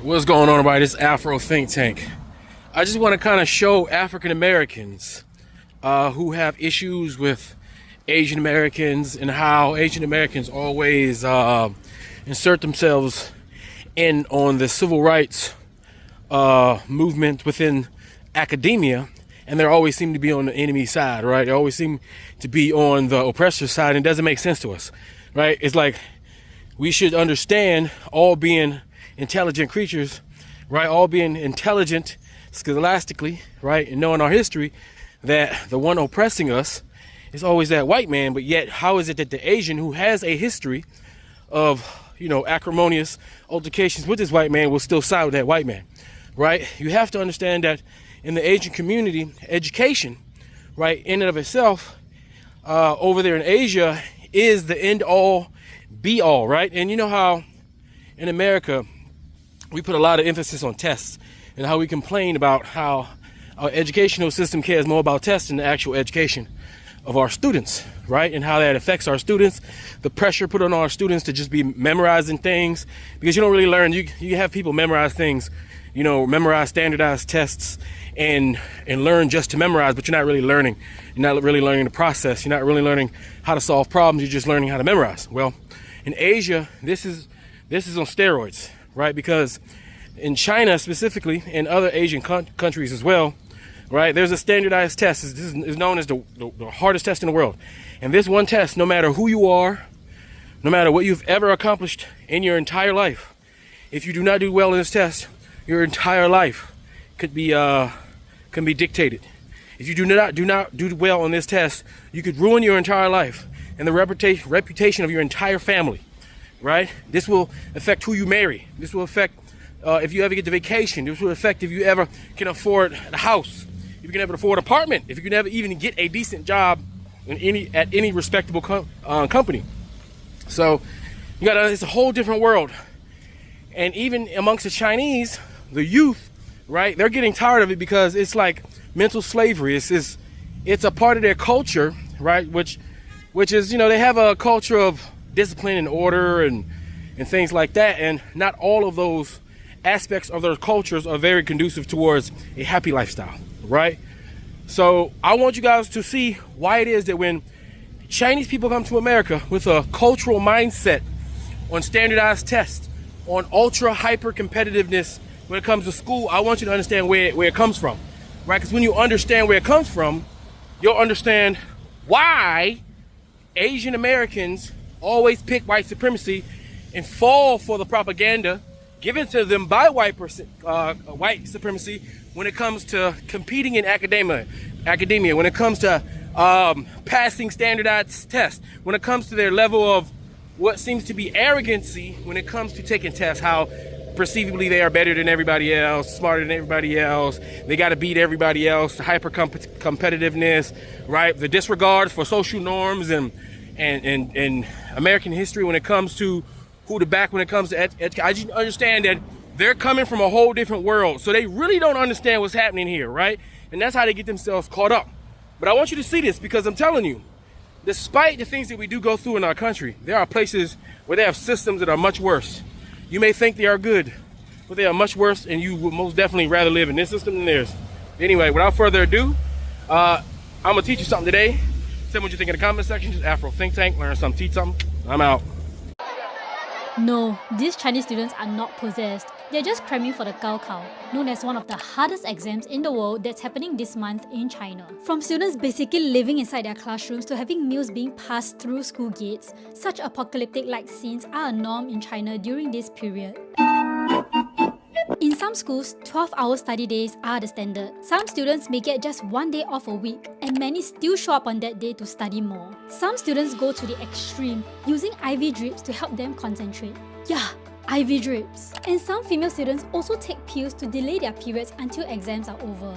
What's going on, everybody? This Afro Think Tank. I just want to kind of show African Americans who have issues with Asian Americans and how Asian Americans always insert themselves in on the civil rights movement within academia, and they always seem to be on the enemy side, right? They always seem to be on the oppressor side, and it doesn't make sense to us, right? It's like we should understand, all being intelligent creatures, right? All being intelligent scholastically, right? And knowing our history, that the one oppressing us is always that white man. But yet, how is it that the Asian, who has a history of, acrimonious altercations with this white man, will still side with that white man, right? You have to understand that in the Asian community, education, right, in and of itself, over there in Asia, is the end all be all, right? And you know how in America we put a lot of emphasis on tests, and how we complain about how our educational system cares more about tests than the actual education of our students, right? And how that affects our students, the pressure put on our students to just be memorizing things, because you don't really learn. You have people memorize things, memorize standardized tests and learn just to memorize, but you're not really learning. You're not really learning the process. You're not really learning how to solve problems. You're just learning how to memorize. Well, in Asia, this is on steroids, right? Because in China specifically, and other Asian countries as well, right, there's a standardized test. This is known as the hardest test in the world. And this one test, no matter who you are, no matter what you've ever accomplished in your entire life, if you do not do well in this test, your entire life can be dictated. If you do not do well on this test, you could ruin your entire life and the reputation of your entire family, right? This will affect who you marry. This will affect if you ever get to vacation. This will affect if you ever can afford a house, if you can ever afford an apartment, if you can ever even get a decent job at any respectable company. So it's a whole different world. And even amongst the Chinese, the youth, right, they're getting tired of it, because it's like mental slavery. It's a part of their culture, right, which is, they have a culture of discipline and order and things like that, and not all of those aspects of their cultures are very conducive towards a happy lifestyle, right? So I want you guys to see why it is that when Chinese people come to America with a cultural mindset on standardized tests, on ultra hyper competitiveness when it comes to school, I want you to understand where it comes from, right? Because when you understand where it comes from, you'll understand why Asian Americans always pick white supremacy and fall for the propaganda given to them by white supremacy when it comes to competing in academia, when it comes to passing standardized tests, when it comes to their level of what seems to be arrogancy when it comes to taking tests, how perceivably they are better than everybody else, smarter than everybody else, they got to beat everybody else, the hyper competitiveness, right? The disregard for social norms and American history when it comes to who to back when it comes to education. I just understand that they're coming from a whole different world, so they really don't understand what's happening here, right? And that's how they get themselves caught up. But I want you to see this, because I'm telling you, despite the things that we do go through in our country, there are places where they have systems that are much worse. You may think they are good, but they are much worse, and you would most definitely rather live in this system than theirs. Anyway, without further ado, I'm gonna teach you something today. Tell me what you think in the comment section. Just Afro Think Tank, learn something, teach something. I'm out. No, these Chinese students are not possessed. They're just cramming for the Gaokao, known as one of the hardest exams in the world that's happening this month in China. From students basically living inside their classrooms to having meals being passed through school gates, such apocalyptic-like scenes are a norm in China during this period. In some schools, 12-hour study days are the standard. Some students may get just one day off a week, and many still show up on that day to study more. Some students go to the extreme, using IV drips to help them concentrate. Yeah, IV drips. And some female students also take pills to delay their periods until exams are over.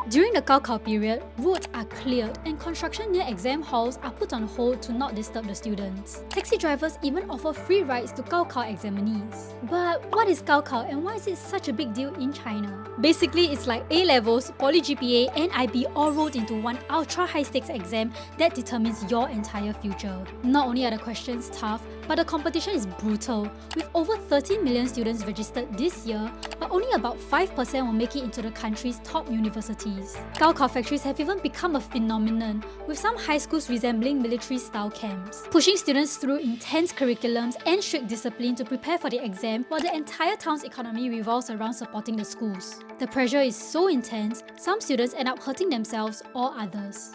During the Gaokao period, roads are cleared and construction near exam halls are put on hold to not disturb the students. Taxi drivers even offer free rides to Gaokao examinees. But what is Gaokao and why is it such a big deal in China? Basically, it's like A-levels, Poly GPA and IB all rolled into one ultra high stakes exam that determines your entire future. Not only are the questions tough, But the competition is brutal, with over 13 million students registered this year, but only about 5% will make it into the country's top universities. Gaokao factories have even become a phenomenon, with some high schools resembling military-style camps, pushing students through intense curriculums and strict discipline to prepare for the exam, while the entire town's economy revolves around supporting the schools. The pressure is so intense, some students end up hurting themselves or others.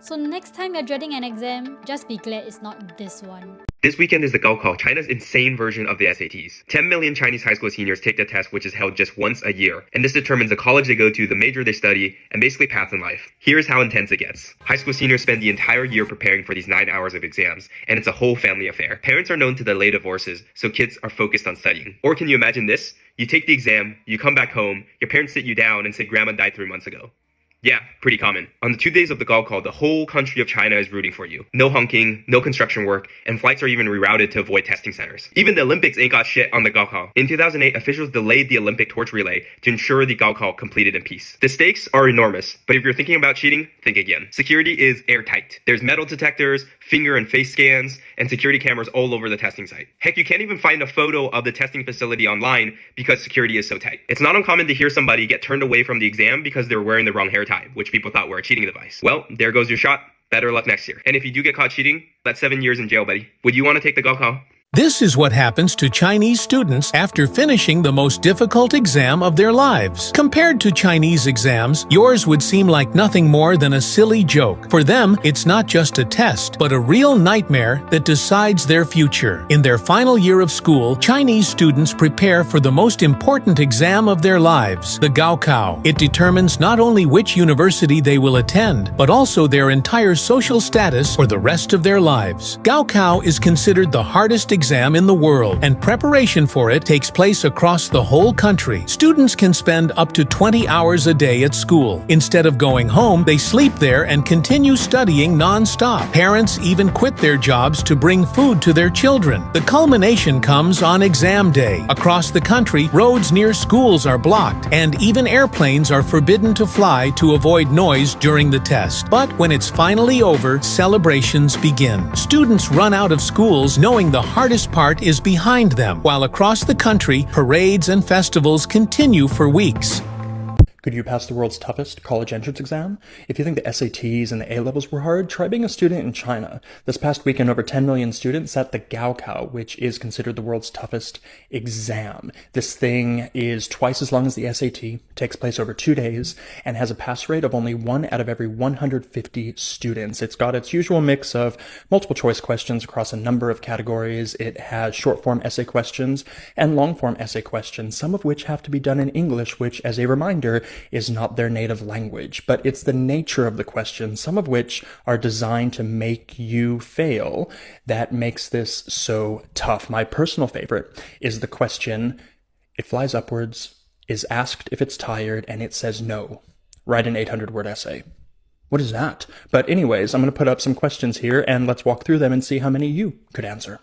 So next time you're dreading an exam, just be glad it's not this one. This weekend is the Gaokao, China's insane version of the SATs. 10 million Chinese high school seniors take the test, which is held just once a year. And this determines the college they go to, the major they study, and basically path in life. Here's how intense it gets. High school seniors spend the entire year preparing for these 9 hours of exams, and it's a whole family affair. Parents are known to delay divorces, so kids are focused on studying. Or can you imagine this? You take the exam, you come back home, your parents sit you down and say grandma died 3 months ago. Yeah, pretty common. On the 2 days of the Gaokao, the whole country of China is rooting for you. No honking, no construction work, and flights are even rerouted to avoid testing centers. Even the Olympics ain't got shit on the Gaokao. In 2008, officials delayed the Olympic torch relay to ensure the Gaokao completed in peace. The stakes are enormous, but if you're thinking about cheating, think again. Security is airtight. There's metal detectors, finger and face scans, and security cameras all over the testing site. Heck, you can't even find a photo of the testing facility online because security is so tight. It's not uncommon to hear somebody get turned away from the exam because they're wearing the wrong hair tie, which people thought were a cheating device. Well, there goes your shot. Better luck next year. And if you do get caught cheating, that's 7 years in jail, buddy. Would you want to take the Gaokao? This is what happens to Chinese students after finishing the most difficult exam of their lives. Compared to Chinese exams, yours would seem like nothing more than a silly joke. For them, it's not just a test, but a real nightmare that decides their future. In their final year of school, Chinese students prepare for the most important exam of their lives, the Gaokao. It determines not only which university they will attend, but also their entire social status for the rest of their lives. Gaokao is considered the hardest exam in the world, and preparation for it takes place across the whole country. Students can spend up to 20 hours a day at school. Instead of going home, they sleep there and continue studying non-stop. Parents even quit their jobs to bring food to their children. The culmination comes on exam day. Across the country, roads near schools are blocked, and even airplanes are forbidden to fly to avoid noise during the test. But when it's finally over, celebrations begin. Students run out of schools knowing the hardest part is behind them, while across the country, parades and festivals continue for weeks. Could you pass the world's toughest college entrance exam? If you think the SATs and the A-levels were hard, try being a student in China. This past weekend, over 10 million students sat the Gaokao, which is considered the world's toughest exam. This thing is twice as long as the SAT, takes place over 2 days, and has a pass rate of only 1 out of every 150 students. It's got its usual mix of multiple choice questions across a number of categories. It has short-form essay questions and long-form essay questions, some of which have to be done in English, which, as a reminder, is not their native language, but it's the nature of the questions, some of which are designed to make you fail, that makes this so tough. My personal favorite is the question, it flies upwards, is asked if it's tired, and it says no. Write an 800-word essay. What is that? But anyways, I'm going to put up some questions here, and let's walk through them and see how many you could answer.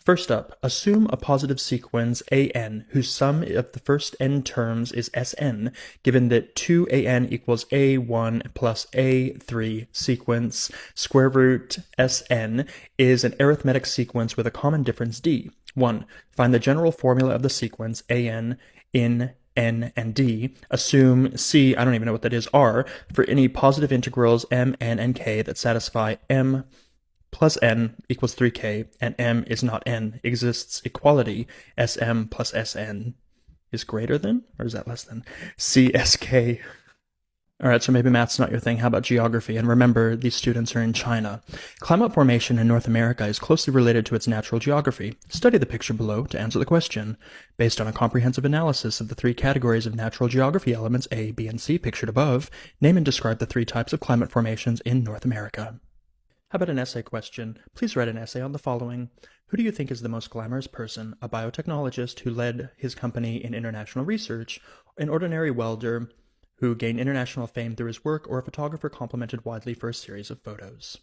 First up, assume a positive sequence an whose sum of the first n terms is Sn, given that 2an equals a1 plus a3 sequence. Square root Sn is an arithmetic sequence with a common difference d. 1. Find the general formula of the sequence an in n and d. Assume c, I don't even know what that is, r, for any positive integrals m, n, and k that satisfy m plus n equals 3k, and m is not n, exists equality sm plus sn is greater than, or is that less than, csk. Alright, so maybe math's not your thing. How about geography? And remember, these students are in China. Climate formation in North America is closely related to its natural geography. Study the picture below to answer the question. Based on a comprehensive analysis of the 3 categories of natural geography elements A, B, and C pictured above, name and describe the 3 types of climate formations in North America. How about an essay question? Please write an essay on the following. Who do you think is the most glamorous person? A biotechnologist who led his company in international research, an ordinary welder who gained international fame through his work, or a photographer complimented widely for a series of photos?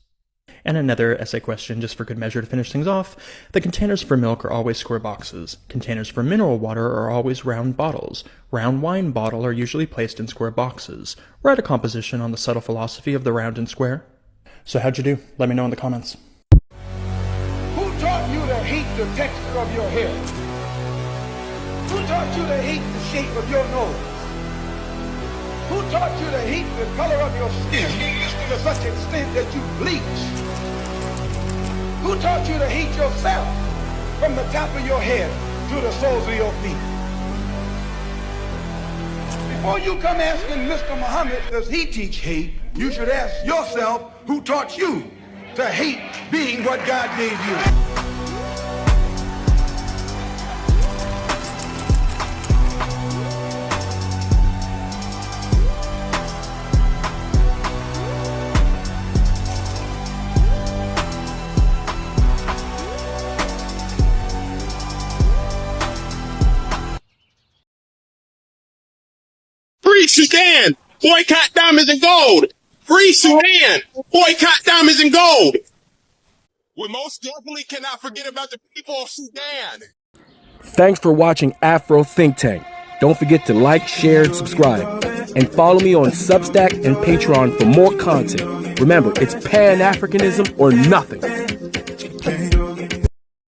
And another essay question, just for good measure to finish things off. The containers for milk are always square boxes. Containers for mineral water are always round bottles. Round wine bottle are usually placed in square boxes. Write a composition on the subtle philosophy of the round and square. So how'd you do? Let me know in the comments. Who taught you to hate the texture of your hair? Who taught you to hate the shape of your nose? Who taught you to hate the color of your skin to such extent that you bleach? Who taught you to hate yourself from the top of your head to the soles of your feet? Before you come asking Mr. Muhammad, does he teach hate? You should ask yourself, who taught you to hate being what God gave you? Free Sudan! Boycott diamonds and gold! Free Sudan! Boycott diamonds and gold! We most definitely cannot forget about the people of Sudan! Thanks for watching Afro Think Tank. Don't forget to like, share, and subscribe. And follow me on Substack and Patreon for more content. Remember, it's Pan-Africanism or nothing.